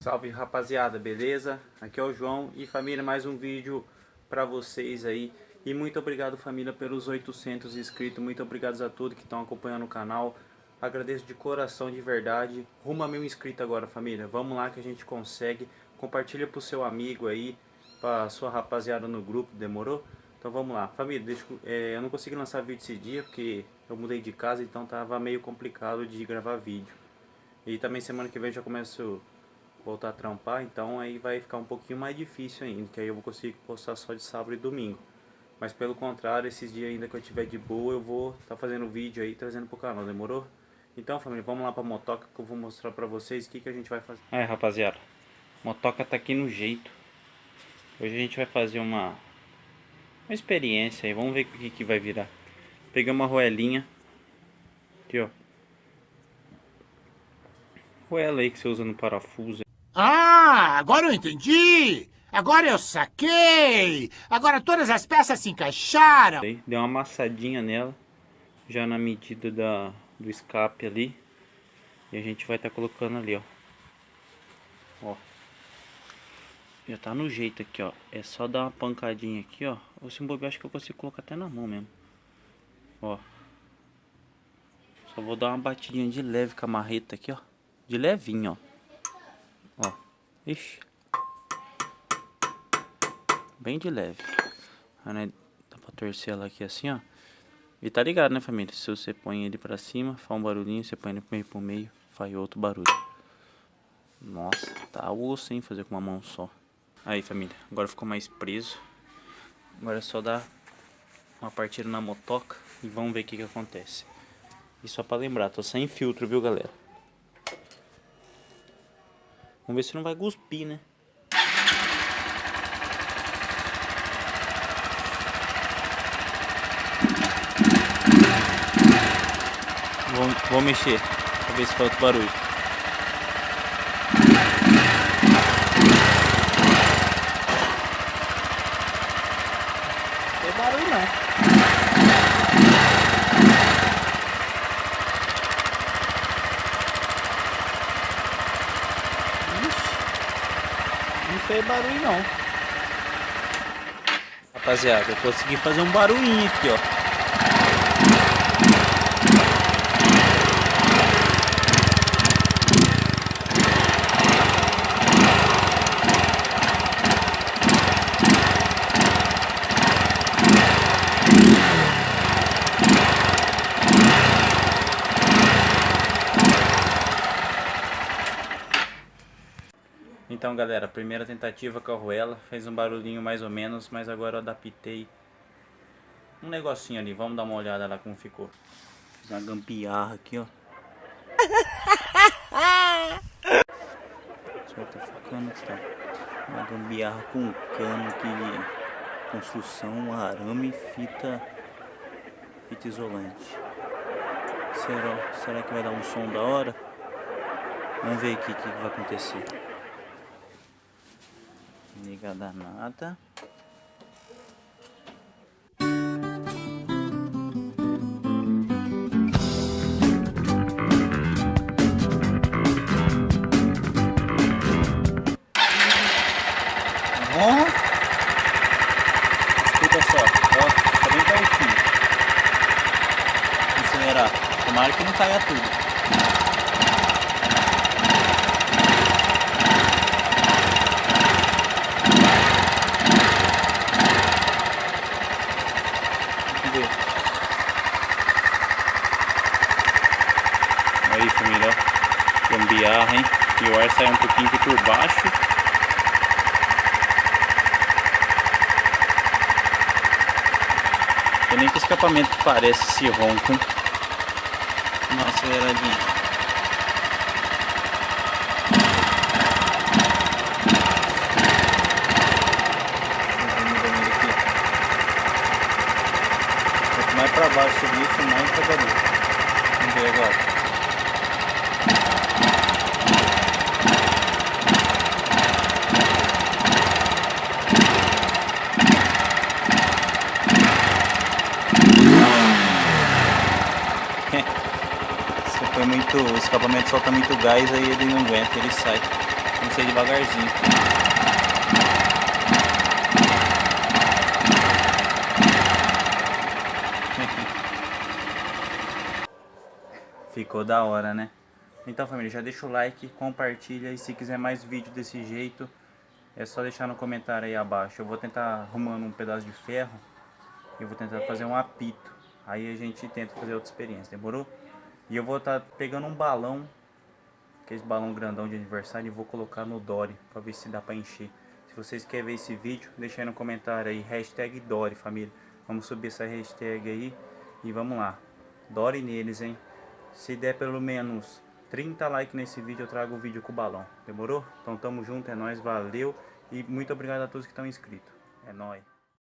Salve rapaziada, beleza? Aqui é o João e família, mais um vídeo pra vocês aí. E muito obrigado família pelos 800 inscritos, muito obrigado a todos que estão acompanhando o canal. Agradeço de coração, de verdade. Rumo a 1000 inscritos agora família, vamos lá que a gente consegue. Compartilha pro seu amigo aí, pra sua rapaziada no grupo, demorou? Então vamos lá, família, eu não consegui lançar vídeo esse dia porque eu mudei de casa, então tava meio complicado de gravar vídeo. E também semana que vem já começo voltar a trampar, então aí vai ficar um pouquinho mais difícil ainda, que aí eu vou conseguir postar só de sábado e domingo. Mas pelo contrário, esses dias ainda que eu tiver de boa, eu vou estar fazendo vídeo aí, trazendo pro canal, demorou? Então família, vamos lá pra motoca que eu vou mostrar pra vocês o que a gente vai fazer. Aí rapaziada, motoca tá aqui no jeito. Hoje a gente vai fazer uma experiência aí, vamos ver o que vai virar. Peguei uma roelinha, aqui ó. Roela aí que você usa no parafuso. Ah, agora eu entendi! Agora eu saquei! Agora todas as peças se encaixaram! Deu uma amassadinha nela, já na medida do escape ali. E a gente vai estar colocando ali, ó. Ó. Já tá no jeito aqui, ó. É só dar uma pancadinha aqui, ó. Ou se bobear, acho que eu consigo colocar até na mão mesmo. Ó. Só vou dar uma batidinha de leve com a marreta aqui, ó. De levinho, ó. Ó. Ixi. Bem de leve. Aí, né, dá pra torcer ela aqui assim, ó. E tá ligado, né, família? Se você põe ele pra cima, faz um barulhinho. Você põe ele pro meio, faz outro barulho. Nossa, tá osso, hein, fazer com uma mão só. Aí, família, agora ficou mais preso. Agora é só dar uma partida na motoca e vamos ver o que acontece. E só pra lembrar, tô sem filtro, viu, galera? Vamos ver se não vai cuspir, né? Vou mexer pra ver se faz outro barulho. Não tem barulho não. Não fez barulho não. Rapaziada, eu consegui fazer um barulhinho aqui, ó. Então galera, primeira tentativa com a arruela, fez um barulhinho mais ou menos, mas agora eu adaptei um negocinho ali, vamos dar uma olhada lá como ficou. Fiz uma gambiarra aqui, ó. Só tá ficando, tá? Uma gambiarra com cano aqui de construção, arame e fita isolante. Será que vai dar um som da hora? Vamos ver aqui o que vai acontecer. Liga danada. Ó. Escuta só, ó, tá bem pertinho. Vou acelerar. Tomara que não caia tudo. Aí família, ó, gambiarra, hein? E o ar sai um pouquinho aqui por baixo. Tem nem que escapamento que parece esse ronco, hein? Uma aceleradinha. Quanto mais pra baixo isso, mais pra barulho. Vamos ver agora. O escapamento solta muito gás, aí ele não aguenta, ele sai. que ser devagarzinho. Ficou da hora, né? Então, família, já deixa o like, compartilha e se quiser mais vídeo desse jeito, é só deixar no comentário aí abaixo. Eu vou tentar arrumando um pedaço de ferro e vou tentar fazer um apito. Aí a gente tenta fazer outra experiência, demorou? E eu vou estar pegando um balão, aquele balão grandão de aniversário, e vou colocar no Dory pra ver se dá pra encher. Se vocês querem ver esse vídeo, deixa aí no comentário aí, hashtag Dory, família. Vamos subir essa hashtag aí e vamos lá. Dory neles, hein? Se der pelo menos 30 likes nesse vídeo, eu trago o vídeo com o balão. Demorou? Então tamo junto, é nóis, valeu. E muito obrigado a todos que estão inscritos. É nóis.